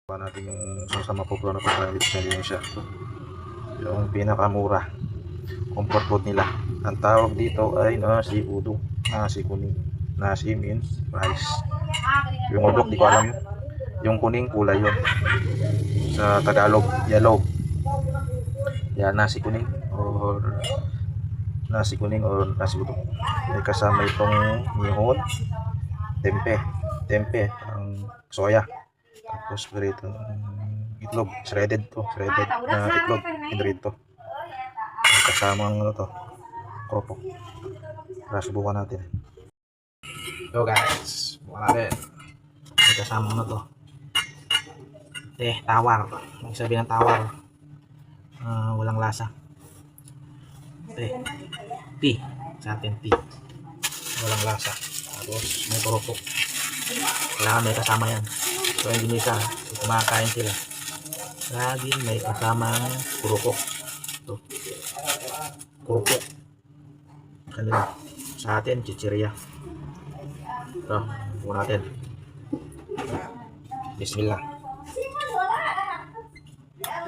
Pa natin yung isa sa mapopular na pagkain dito sa Indonesia. Yung pinakamura, comfort food nila. Ang tawag dito ay nasi uduk, nasi kuning. Nasi means rice. Yung uduk, di ko alam yun. Yung kuning kulay yun. Sa Tagalog, yellow. Yan, nasi kuning or nasi kuning or nasi uduk. May kasama itong mihon, tempe, ang soya. Tapos dito itlog, shredded na itlog, dito. Kasama ang ano to, kropok. Tara, subukan natin. So guys, subukan natin. May kasama ano to. Tawar. May sabi ng tawar. Walang lasa. Tea. Sa atin, tea. Walang lasa. Tapos may kropok. Kailangan may kasama yan. So Indonesia, kumakain sila. Laging may kasamang kurupok. Ito. Kurupok. Kanila. Sa atin, chichirya. Ito, bukan natin. Bismillah.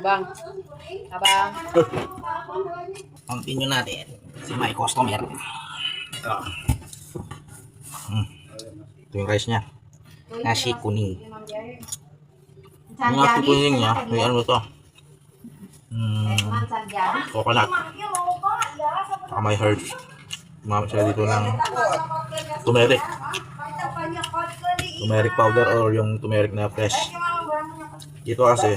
Abang. Continue natin. Si my customer. Ito. Ito yung rice niya. Nasi kuning. Yung nasi kuning niya, may ano to? Coconut. Saka may herbs. Gumamit sila dito ng turmeric. Turmeric powder or yung turmeric na fresh. Dito kasi,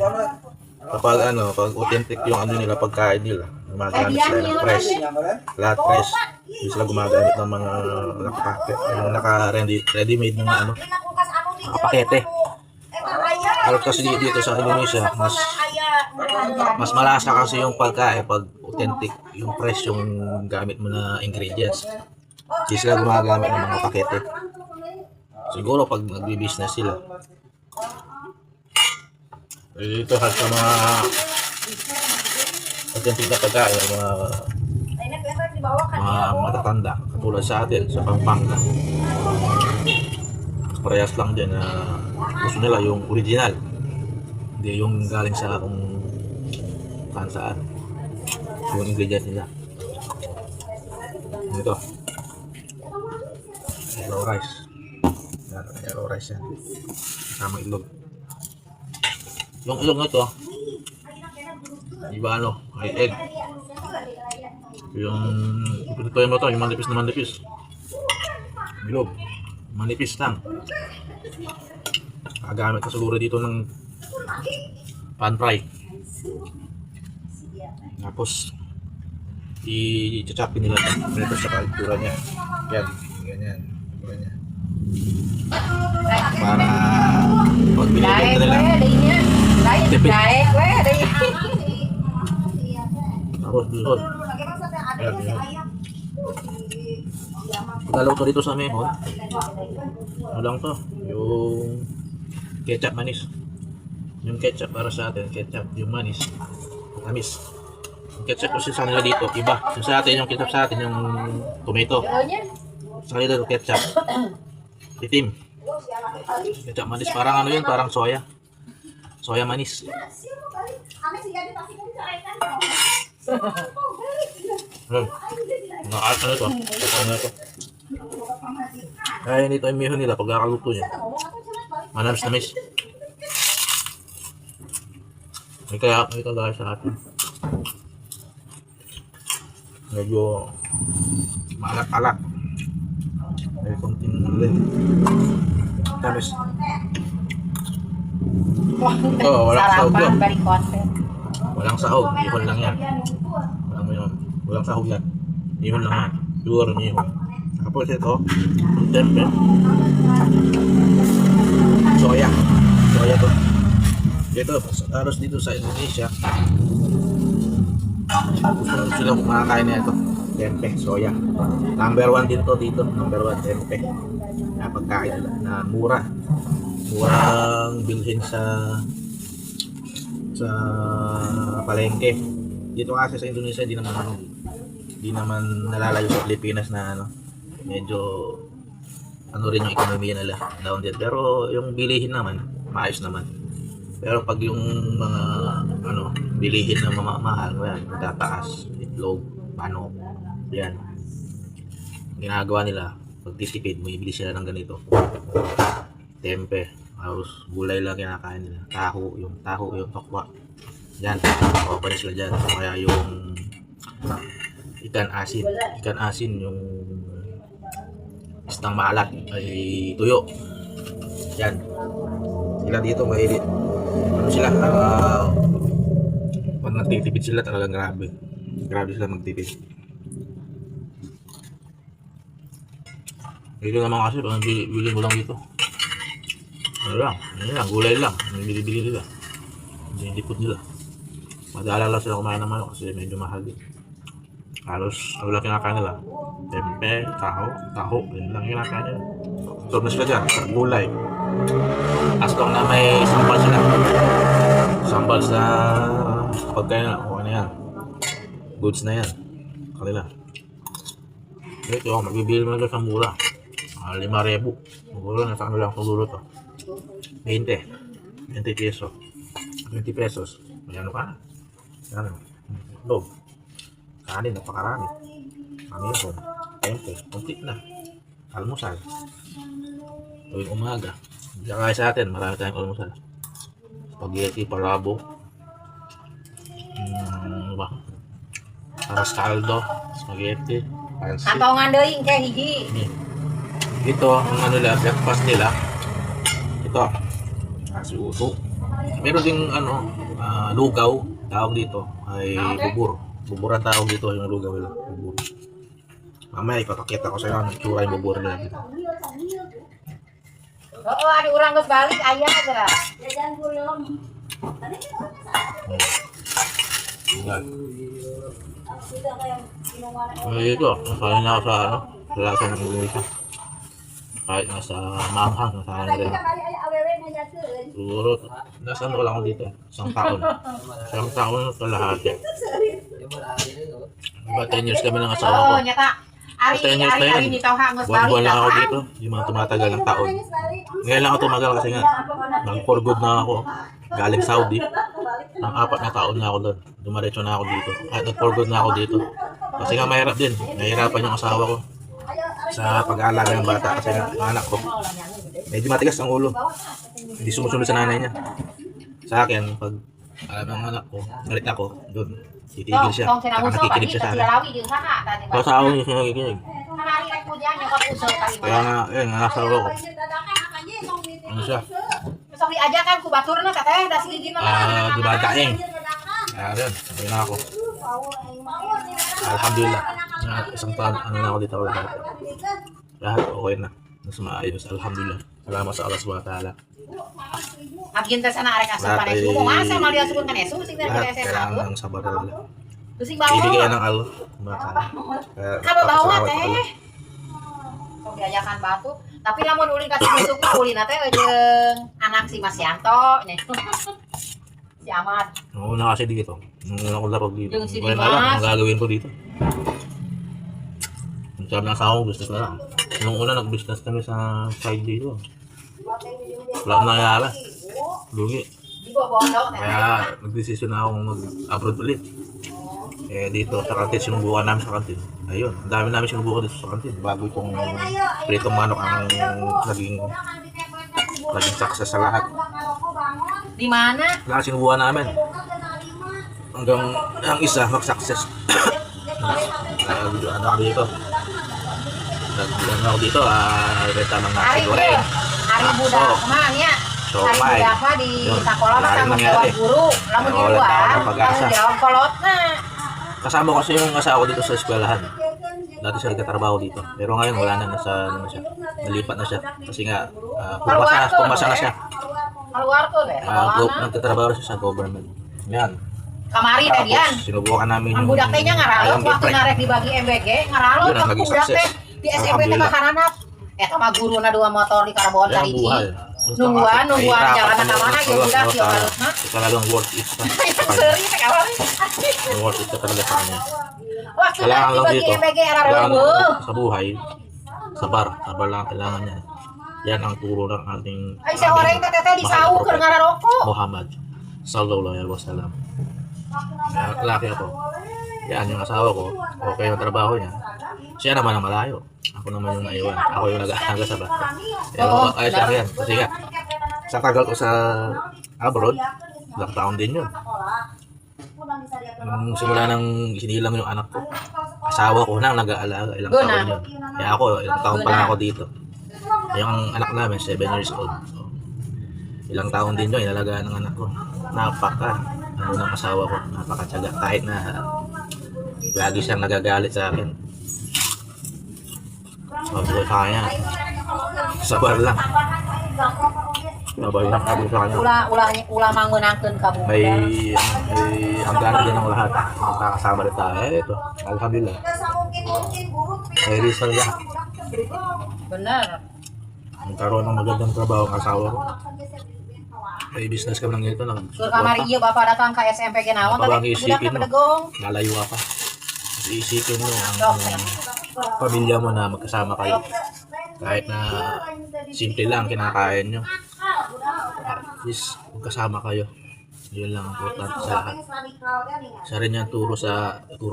kapag pag authentic yung nila, pagkain nila, gumagamit sila ng fresh. Lahat fresh. Hindi sila gumagamit ng mga naka-ready-made ng pakete. Pero kasi dito sa Indonesia, mas malasa kasi yung pagkain pag authentic, yung fresh yung gamit mo na ingredients. Hindi sila gumagamit ng mga pakete. Siguro pag nagbi-business sila. Dito sa mga authentic na pagkain, mga matatanda, katulad sa atin, sa Pampanga. Parehas lang dyan na gusto nila yung original, hindi yung galing sa kung saan yung ingredients nila. Ito yellow rice. Yellow rice yan, sama itlog. Yung itlog na ito, iba may egg. Yung ito yung manipis na manipis. Itlog manipis lang. Gagamit ka siguro dito ng pan fry. Tapos i-chop nila ito sa kaltura niya. Yan, ganyan. Para pag binibenta nila. Tipid. Tapos dito. Yan. Pagkalaw to dito sa mehon, ano lang to, yung ketchup manis. Yung ketchup para sa atin, ketchup, yung manis, tamis. Yung ketchup kasi sa nila dito, iba. Yung sa atin, yung ketchup sa atin, yung tomato. Sa kanila yung ketchup, itim. Ketchup manis, parang ano yun, parang soya. Soya manis. Ano to? Ano to? Kaya nito yung mihon nila pagkakaluto niya. Manamis-namis. Kaya ito dahil sa atin. Medyo maalat-alat. May konting ulit. Tamis. Walang sahog yun. Walang sahog. Ihon lang yan. Walang sahog yan. Ihon lang yan. Pure ihon. Tapos ito, tempe. Soya to. Ito, halos dito sa Indonesia, gusto sila kumakain na ito. Tempe, soya. Number 1 din to dito. Number 1, tempe. Na pagkain nila na mura. Murang bilhin sa palengke. Dito kasi sa Indonesia, hindi naman nalalayo sa Pilipinas na medyo rin yung ekonomiya nila down din, pero yung bilihin naman maayos naman. Pero pag yung mga bilihin na mamamahal, yan, tataas, itlog, manok, yan. Ginagawa nila, pag titipid, bibili sila ng ganito. Tempe, tapos gulay lang kinakain nila. Taho, yung tokwa. Yan, okay sila dyan. Kaya yung ikan asin yung isang maalat ay tuyo. Yan. Sila dito mahilig. Sila, pag nagtitipid sila talagang grabe. Grabe sila magtipid. Dito naman kasi, pag bili mo lang dito. Ano lang, gulay lang. Ang bili-bili nila. Dinidipod nila. Madala lang sila kumain ng manok kasi medyo mahal din. Halos, ano lang kinakain nila. Tempe, taho, yun lang kinakain nila. So, na sila dyan, sa gulay. As long na may sambal sila. Sambal sa pagkain nila, okay na yan. Goods na yan. Kanila. Ito, magbibili mo na sa mura. 5,000. Mura na sa kanila ang siguro to. 20 peso. 20 pesos. May ano ka na. Ano? Log. Kanin, napakarami. Pangipon. Tempe. Kunti na. Almusal. Tuwing umaga. Kaya sa atin, marami tayong almusal. Spaghetti, palabo. Ano ba? Aras caldo. Spaghetti. Pansit. Atau ngandelin kayak hiji. Ito, ang ano nila, breakfast nila. Ito. Kasi uso. Meron ding lugaw. Tawag dito ay bubur. Bubur ang tawag dito yung lugaw nila. Bubur. Mamaya ipapakita ko sa inyo ang tsura yung bubur nila dito. Oo, ada orang geus balik aya geura. Jajan belum. Ito, nasahin na ako sa lasa ng Indonesia. Kahit nasa manghang, nasahin na rin. Siguro, nasa ano lang ako dito, isang taon. Isang taon sa lahat. Diba 10 years kami ng asawa ko. Oh, nyata. Ari nito ha geus balik. Buwan lang ako dito, yung mga tumatagal ng taon. Ngayon lang ako tumagal kasi nga, nag-for good na ako. Galing Saudi. Ang 4 na taon na ako doon. Dumaretso na ako dito. At nag-for good na ako dito. Kasi nga mahirap din. Nahihirapan yung asawa ko sa pag-aalaga ng bata kasi nga ang anak ko. Medyo matigas ang ulo. Hindi sumusunod sa nanay niya. Sa akin, pag alam ng anak ko, galit ako, doon. Titigil siya. Saka nakikinig siya sa akin. Kaya sa akin siya nakikinig. Kaya nga, ang asawa ko. Ano siya? Sabi aja kan kubatur na katanya da sige gimana. Dibataing. Ayun, sabi na ako. Alhamdulillah. Isang taon, na ako dito lahat. Lahat okay na. Mas maayos. Alhamdulillah. Salamat sa Allah SWT. Abgin ta sana arek asa panesu. Kung asa malia sukun kan esu sing dari Lahat SMA. kailangan ng sabar talaga. Tusing bawa. Ibigay ng Allah. Makanya. Kaba bawa teh. Sok diajakan batu. Tapi lamun ulin kasih besuk mah ulin teh jeung anak si Mas Yanto nya. Si Ahmad. Oo, na kasi dito. Nung ako laro dito. Yung si Ngayon Dimas. alam, ang gagawin ko dito. Ang sabi ng asawa ko, business na lang. Nung una, nag-business kami sa side dito. Wala na nangyari. Lugi. Di bawah daw teh. Kaya nag-decision na akong mag-abroad ulit. Dito sa kantin, sinubukan namin sa kantin. Ayun, ang dami namin sinubukan dito sa kantin. Bago itong pritong manok ang naging success sa lahat. Di mana? Lahat sinubukan namin. Hanggang ang isa mag-success. Ano ako dito? Nag-ano ako dito, renta ng nasi Ari goreng. Ari budak mah nya. Ari budak mah di sekolah mah sama jawab guru. Lamun di luar, lamun jawab kolotna. Kasama kasi yung asawa ko dito sa eskwelahan. Dati siya nagtatrabaho dito. Pero ngayon wala na, nasa ano siya. Nalipat na siya. Kasi nga pumasa na siya. Keluar tuh deh. Nagtatrabaho siya sa government. Yan. Kamari teh dian. Sinubukan namin Ang budak teh nya ngaralot waktu narek dibagi MBG, ngaralot Yun ang waktu naging budak teh sukses. di SMP teh makaranap. Eta mah guruna 2 motor di Karabon Yan, cari buhay. nungguan jalan ka mana ge budak yo balutna. Talagang worth it sa Seuri teh kawan. worth it talaga sa kanya. Waktu Kailangan lang dibagi dito. MBG era Kailangan reuneuh. sa buhay. Sabar lang ang kailangan niya. Yan ang turo ng ating Ay, sa oray na tete, di sa uker nga raroko. Muhammad sallallahu alaihi wasallam. Kaya laki ako. Yan yung asawa ko. Okay yung trabaho niya. Siya naman ang malayo. Ako naman yung naiwan. Ako yung nag-aaga sa bata. Pero ayos lang yan. Kasi nga, sa tagal ko sa abroad, ilang taon din yun. Nung simula nang sinilang yung anak ko, asawa ko na ang nag-aalaga. Ilang taon yun. Kaya ako, ilang taon pa lang ako dito. Yung anak namin, 7 years old. So, ilang taon din yun, inalagaan ng anak ko. Ano ng asawa ko, napakatyaga. Kahit na lagi siyang nagagalit sa akin. Sabi ko sa kanya, sabar lang. Sabar lang sabi ko sa kanya. Ula mangunangkeun ka mo. May hangganan din ang lahat. Magkakasama rin tayo. Ito, alhamdulillah. May result yan. Bener. Nagkaroon ng magandang trabaho ang asawa ko. May business kami ng ito. Sur kamari bapak datang ka SMP ginawan Baka tadi isipin budak mo, pedegong. lalayo ka pa. Kasi isipin mo ang pamilya mo na magkasama kayo. Kahit na simple lang kinakain nyo. At least magkasama kayo. Yun lang ang importante sa lahat. Isa rin yan turo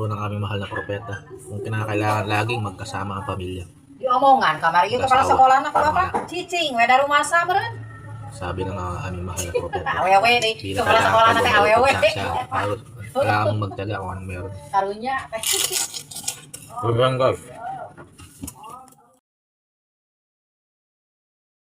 ng aming mahal na propeta. Kung kinakailangan laging magkasama ang pamilya. Di omongan kamari ieu kepala sekolah na bapak cicing we da rumah sa beureun. Sabi ng aming mahal na propeta. Awewe di kepala sekolah na teh awewe. Kailangan mong magtyaga kung anong meron. Karunya. Tuloy guys.